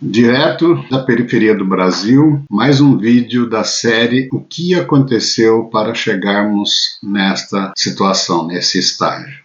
Direto da periferia do Brasil, mais um vídeo da série O que aconteceu para chegarmos nesta situação, nesse estágio.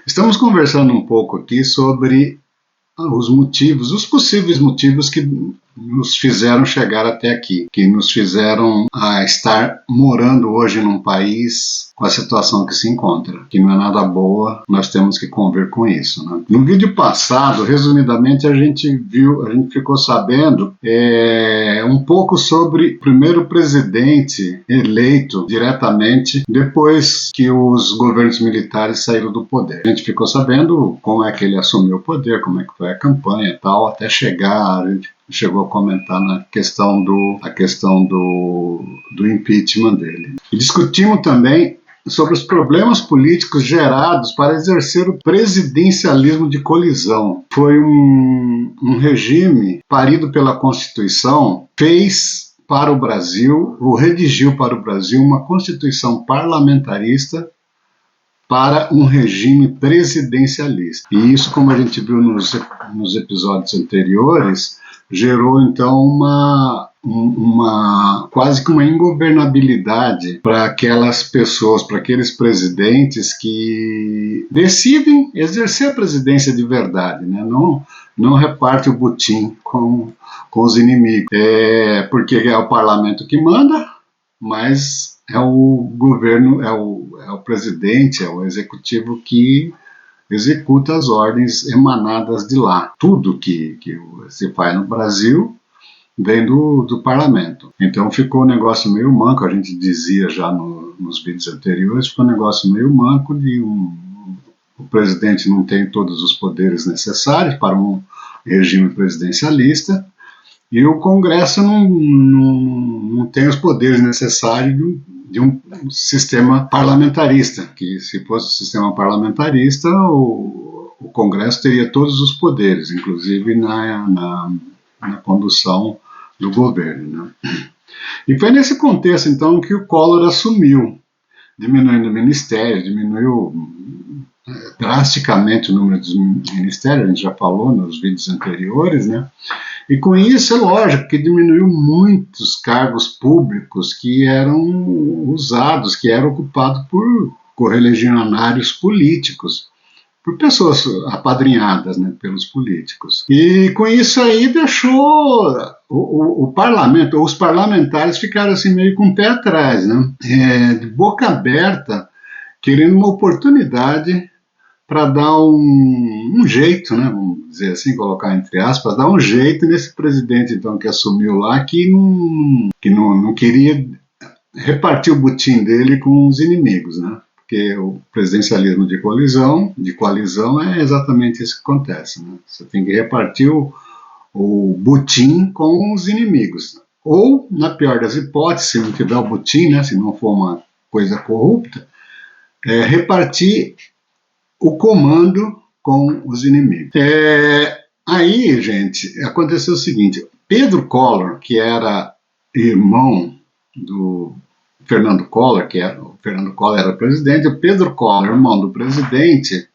Estamos conversando um pouco aqui sobre os motivos, os possíveis motivos que nos fizeram chegar até aqui, que nos fizeram estar morando hoje num país com a situação que se encontra, que não é nada boa, nós temos que conviver com isso, né? No vídeo passado, resumidamente, a gente ficou sabendo um pouco sobre o primeiro presidente eleito diretamente depois que os governos militares saíram do poder. A gente ficou sabendo como é que ele assumiu o poder, como é que foi a campanha e tal, até chegar, a gente chegou a comentar na questão do impeachment dele. E discutimos também sobre os problemas políticos gerados para exercer o presidencialismo de colisão. Foi um regime parido pela Constituição, fez para o Brasil, ou redigiu para o Brasil, uma Constituição parlamentarista para um regime presidencialista. E isso, como a gente viu nos episódios anteriores, gerou então quase que uma ingovernabilidade para aquelas pessoas, para aqueles presidentes que decidem exercer a presidência de verdade, né? Não reparte o butim com os inimigos, porque é o parlamento que manda, mas é o governo, é o presidente, é o executivo que executa as ordens emanadas de lá. Tudo que se faz no Brasil vem do parlamento. Então ficou um negócio meio manco, a gente dizia já nos vídeos anteriores, ficou um negócio meio manco de o presidente não tem todos os poderes necessários para um regime presidencialista e o Congresso não tem os poderes necessários de um sistema parlamentarista, que se fosse um sistema parlamentarista, o Congresso teria todos os poderes, inclusive na condução do governo, né? E foi nesse contexto, então, que o Collor assumiu, diminuindo ministérios, diminuiu drasticamente o número dos ministérios, a gente já falou nos vídeos anteriores, né? E com isso, é lógico que diminuiu muitos cargos públicos que eram usados, que eram ocupados por correligionários políticos, por pessoas apadrinhadas, né, pelos políticos. E com isso aí deixou o parlamento, ou os parlamentares ficaram assim meio com o pé atrás, né, de boca aberta, querendo uma oportunidade para dar um jeito, né, vamos dizer assim, colocar entre aspas, dar um jeito nesse presidente então que assumiu lá, que não queria repartir o butim dele com os inimigos, né? Porque o presidencialismo de coalizão é exatamente isso que acontece, né? Você tem que repartir o butim com os inimigos. Ou, na pior das hipóteses, se não tiver o butim, né, se não for uma coisa corrupta, repartir o comando com os inimigos. Aí, gente, aconteceu o seguinte: Pedro Collor, que era irmão do Fernando Collor, o Fernando Collor era presidente, o Pedro Collor, irmão do presidente,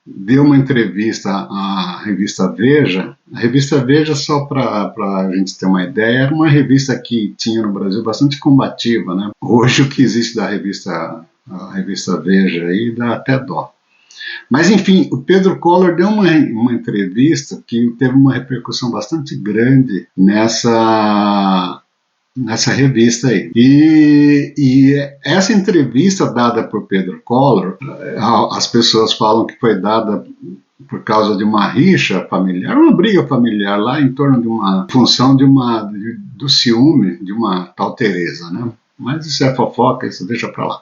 deu uma entrevista à revista Veja. A revista Veja, só para a gente ter uma ideia, era uma revista que tinha no Brasil bastante combativa, né? Hoje o que existe da a revista Veja aí dá até dó. Mas, enfim, o Pedro Collor deu uma entrevista que teve uma repercussão bastante grande nessa revista aí. E essa entrevista dada por Pedro Collor, as pessoas falam que foi dada por causa de uma rixa familiar, uma briga familiar lá em torno de uma função do ciúme de uma tal Teresa, né? Mas isso é fofoca, isso deixa pra lá.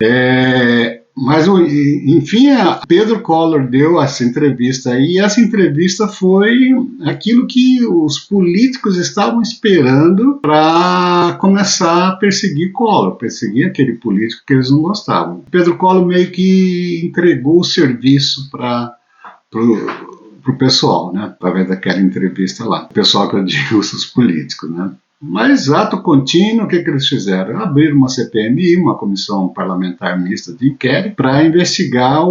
Mas, enfim, Pedro Collor deu essa entrevista e essa entrevista foi aquilo que os políticos estavam esperando para começar a perseguir Collor, perseguir aquele político que eles não gostavam. Pedro Collor meio que entregou o serviço para o pessoal, né, através daquela entrevista lá. O pessoal que eu digo, os políticos, né. Mas, ato contínuo, o que eles fizeram? Abriram uma CPMI, uma comissão parlamentar mista de inquérito, para investigar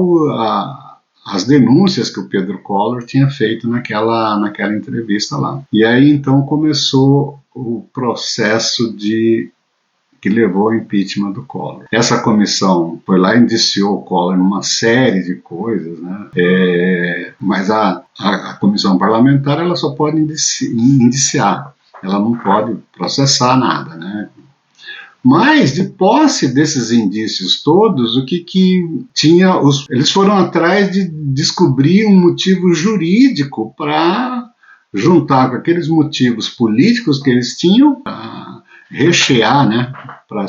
as denúncias que o Pedro Collor tinha feito naquela entrevista lá. E aí então começou o processo que levou ao impeachment do Collor. Essa comissão foi lá e indiciou o Collor numa série de coisas, né? Mas a comissão parlamentar ela só pode indiciar, ela não pode processar nada, né? Mas, de posse desses indícios todos, o que tinha... Eles foram atrás de descobrir um motivo jurídico para juntar com aqueles motivos políticos que eles tinham, para rechear, né, para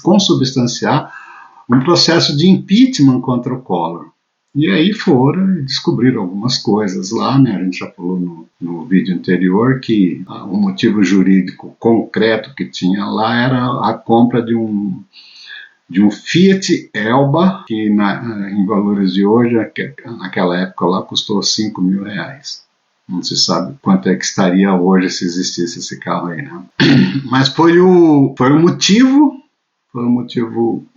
consubstanciar um processo de impeachment contra o Collor. E aí foram e descobriram algumas coisas lá, né? A gente já falou no vídeo anterior que o motivo jurídico concreto que tinha lá era a compra de um Fiat Elba, que em valores de hoje, naquela época lá, custou R$5.000. Não se sabe quanto é que estaria hoje se existisse esse carro aí, né? Mas foi o motivo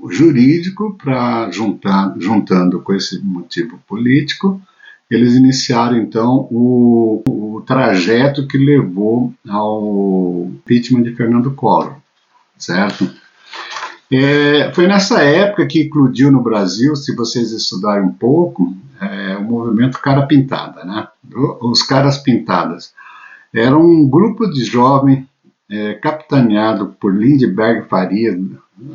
jurídico para, juntando com esse motivo político, eles iniciaram então o trajeto que levou ao impeachment de Fernando Collor, certo? Foi nessa época que eclodiu no Brasil, se vocês estudarem um pouco, o movimento Cara Pintada, né? Os Caras Pintadas. Era um grupo de jovens capitaneado por Lindbergh Farias,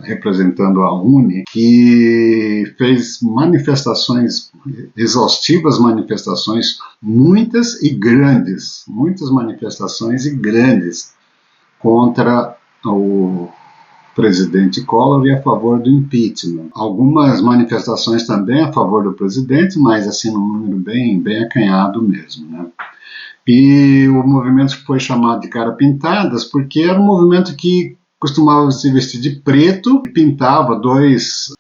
representando a UNE, que fez manifestações, exaustivas manifestações, muitas manifestações e grandes contra o presidente Collor e a favor do impeachment. Algumas manifestações também a favor do presidente, mas assim num número bem acanhado mesmo, né? E o movimento foi chamado de Cara Pintadas porque era um movimento que costumava se vestir de preto e pintava dois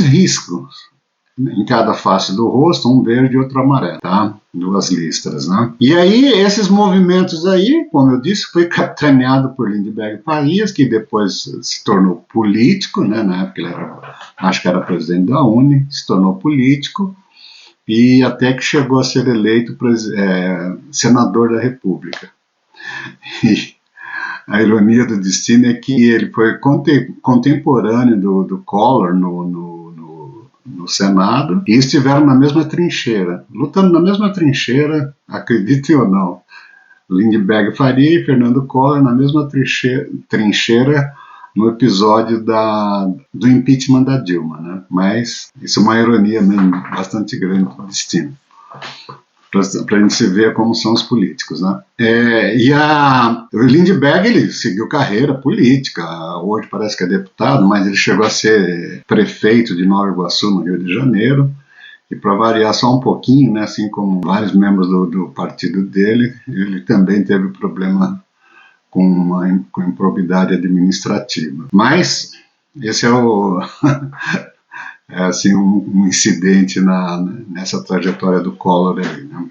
riscos em cada face do rosto, um verde e outro amarelo, tá? 2 listras, né? E aí, esses movimentos aí, como eu disse, foi capitaneado por Lindbergh Farias, que depois se tornou político, né? Na época ele acho que era presidente da UNE, se tornou político, e até que chegou a ser eleito senador da República. E a ironia do destino é que ele foi contemporâneo do Collor no Senado, e estiveram na mesma trincheira, lutando na mesma trincheira, acreditem ou não. Lindbergh Farias e Fernando Collor na mesma trincheira no episódio do impeachment da Dilma, né? Mas isso é uma ironia mesmo, bastante grande do destino, para a gente se ver como são os políticos, né? O Lindbergh, ele seguiu carreira política, hoje parece que é deputado, mas ele chegou a ser prefeito de Nova Iguaçu, no Rio de Janeiro, e para variar só um pouquinho, né, assim como vários membros do partido dele, ele também teve problema com improbidade administrativa. Mas esse é assim, um incidente nessa trajetória do Collor aí, né?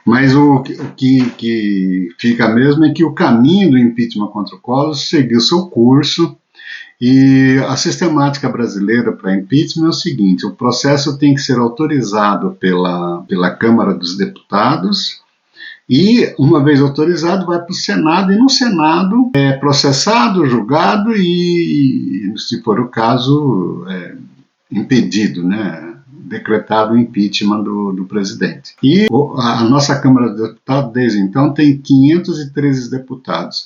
Mas o que fica mesmo é que o caminho do impeachment contra o Collor seguiu seu curso, e a sistemática brasileira para impeachment é o seguinte: o processo tem que ser autorizado pela Câmara dos Deputados, e, uma vez autorizado, vai para o Senado, e no Senado é processado, julgado e, se for o caso, impedido, né? Decretado o impeachment do presidente. E a nossa Câmara dos Deputados, desde então, tem 513 deputados.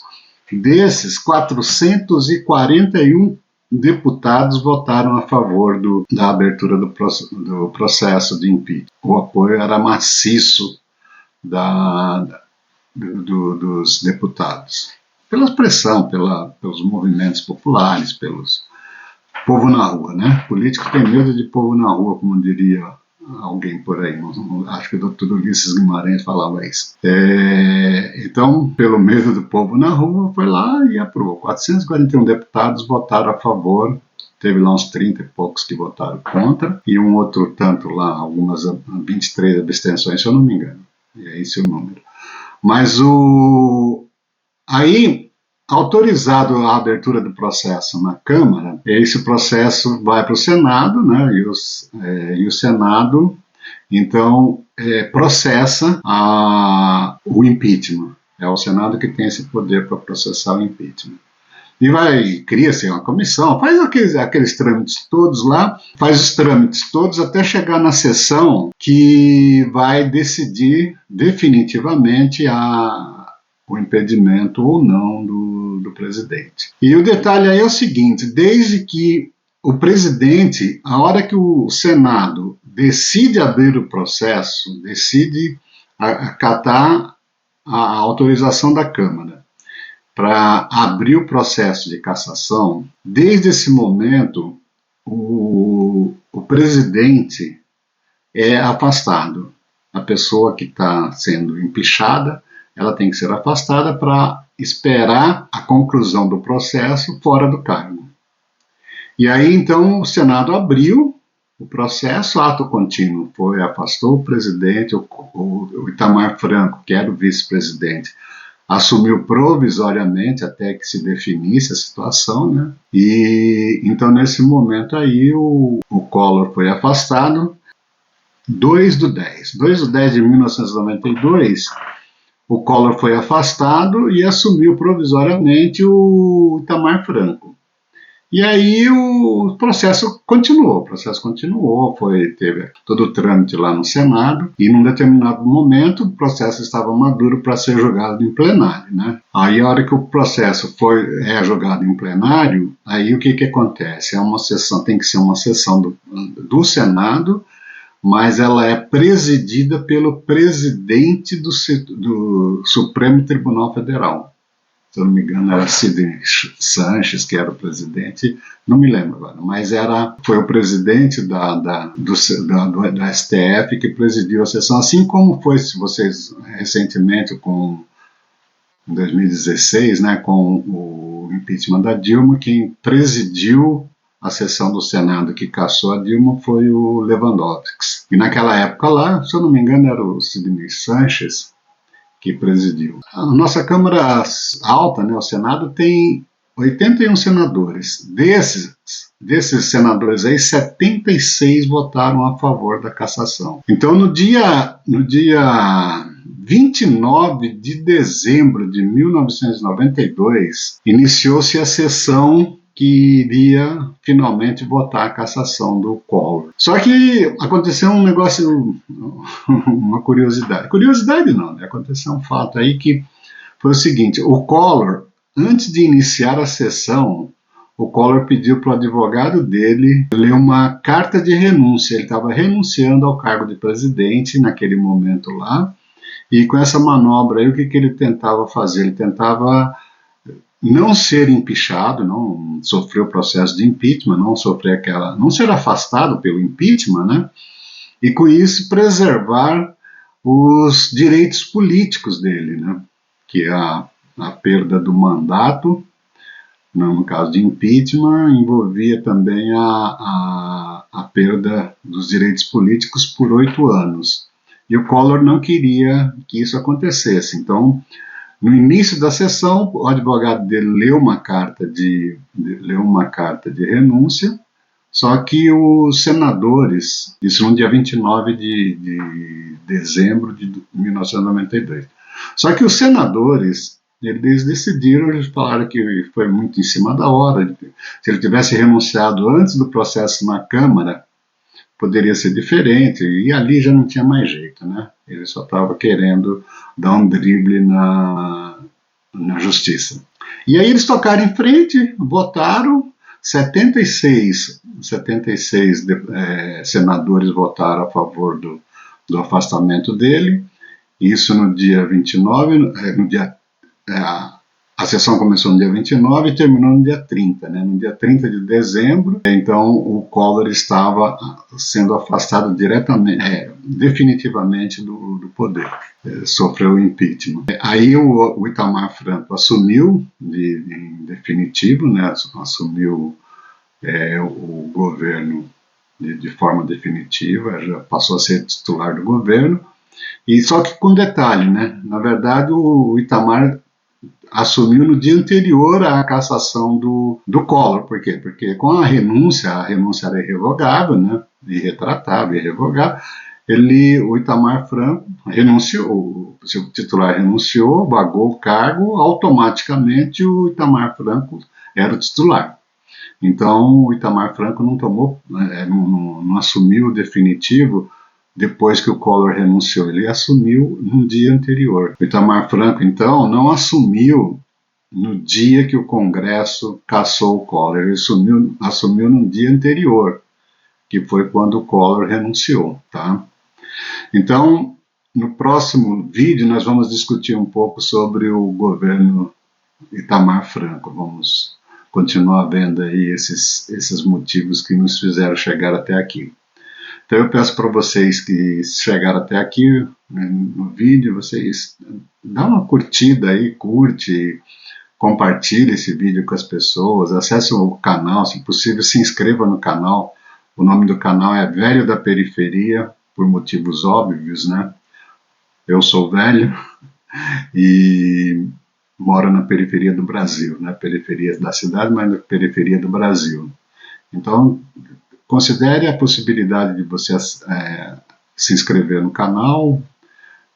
Desses, 441 deputados votaram a favor da abertura do processo de impeachment. O apoio era maciço dos deputados, pela pressão, pelos movimentos populares, pelos povo na rua, né? Político tem medo de povo na rua, como diria alguém por aí. Acho que o Dr. Ulisses Guimarães falava isso. Então, pelo medo do povo na rua, foi lá e aprovou. 441 deputados votaram a favor. Teve lá uns 30 e poucos que votaram contra, e um outro tanto lá, algumas 23 abstenções, se eu não me engano. E é esse o número. Mas aí, autorizado a abertura do processo na Câmara, esse processo vai para o Senado, né? E o Senado então processa o impeachment. É o Senado que tem esse poder para processar o impeachment. E cria-se uma comissão, faz aqueles trâmites todos lá, faz os trâmites todos até chegar na sessão que vai decidir definitivamente o impedimento ou não do presidente. E o detalhe aí é o seguinte: desde que o presidente, a hora que o Senado decide abrir o processo, decide acatar a autorização da Câmara para abrir o processo de cassação, desde esse momento o presidente é afastado. A pessoa que está sendo empichada, ela tem que ser afastada para esperar a conclusão do processo fora do cargo. E aí então o Senado abriu o processo, ato contínuo, afastou o presidente, o Itamar Franco, que era o vice-presidente, assumiu provisoriamente até que se definisse a situação, né? E então nesse momento aí o Collor foi afastado. 2 de 10 de 1992, o Collor foi afastado e assumiu provisoriamente o Itamar Franco. E aí o processo continuou, teve todo o trâmite lá no Senado, e num determinado momento o processo estava maduro para ser julgado em plenário, né? Aí a hora que o processo é julgado em plenário, aí o que acontece? Tem que ser uma sessão do Senado, mas ela é presidida pelo presidente do Supremo Tribunal Federal. Se eu não me engano, era Sidney Sanches, que era o presidente, não me lembro agora, mas foi o presidente do STF que presidiu a sessão, assim como foi, se vocês, recentemente, em 2016, né, com o impeachment da Dilma, quem presidiu a sessão do Senado que cassou a Dilma foi o Lewandowski. E naquela época lá, se eu não me engano, era o Sidney Sanches que presidiu. A nossa Câmara Alta, né, o Senado, tem 81 senadores. Desses senadores aí, 76 votaram a favor da cassação. Então, no dia 29 de dezembro de 1992, iniciou-se a sessão que iria finalmente votar a cassação do Collor. Só que aconteceu um negócio, uma curiosidade. Curiosidade não, né? Aconteceu um fato aí que foi o seguinte: o Collor, antes de iniciar a sessão, o Collor pediu para o advogado dele ler uma carta de renúncia. Ele estava renunciando ao cargo de presidente naquele momento lá, e com essa manobra aí, o que ele tentava fazer? Ele tentava não ser empichado, não sofrer o processo de impeachment, não ser afastado pelo impeachment, né? E com isso preservar os direitos políticos dele, né? Que é a perda do mandato, no caso de impeachment, envolvia também a perda dos direitos políticos por 8 anos. E o Collor não queria que isso acontecesse, então no início da sessão, o advogado dele leu uma carta de renúncia, só que os senadores, isso no dia 29 de dezembro de 1992, só que os senadores, eles decidiram, eles falaram que foi muito em cima da hora, se ele tivesse renunciado antes do processo na Câmara, poderia ser diferente, e ali já não tinha mais jeito, né? Ele só estava querendo dar um drible na justiça. E aí eles tocaram em frente, votaram, 76 senadores votaram a favor do afastamento dele, isso no dia 29, a sessão começou no dia 29 e terminou no dia 30, né? No dia 30 de dezembro, então o Collor estava sendo afastado definitivamente do poder, sofreu o impeachment. Aí o Itamar Franco assumiu em definitivo, né? Assumiu o governo de forma definitiva, já passou a ser titular do governo, e só que com detalhe, né? Na verdade o Itamar assumiu no dia anterior à cassação do Collor. Por quê? Porque com a renúncia era irrevogável, né? Irretratável, irrevogável, o Itamar Franco renunciou, o seu titular renunciou, vagou o cargo, automaticamente o Itamar Franco era o titular. Então, o Itamar Franco não tomou, não assumiu o definitivo depois que o Collor renunciou, ele assumiu no dia anterior. O Itamar Franco, então, não assumiu no dia que o Congresso cassou o Collor, ele assumiu no dia anterior, que foi quando o Collor renunciou, tá? Então, no próximo vídeo nós vamos discutir um pouco sobre o governo Itamar Franco, vamos continuar vendo aí esses motivos que nos fizeram chegar até aqui. Então eu peço para vocês que chegaram até aqui, né, no vídeo, vocês dá uma curtida aí, curte, compartilhe esse vídeo com as pessoas, acesse o canal, se possível se inscreva no canal. O nome do canal é Velho da Periferia, por motivos óbvios, né? Eu sou velho e moro na periferia do Brasil, na periferia da cidade, mas na periferia do Brasil. Então, considere a possibilidade de você se inscrever no canal,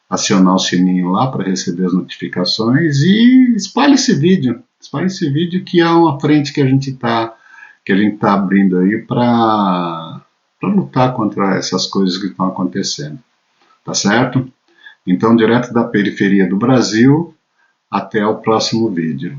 acionar o sininho lá para receber as notificações e espalhe esse vídeo que é uma frente que a gente tá abrindo aí para lutar contra essas coisas que estão acontecendo, tá certo? Então, direto da periferia do Brasil, até o próximo vídeo.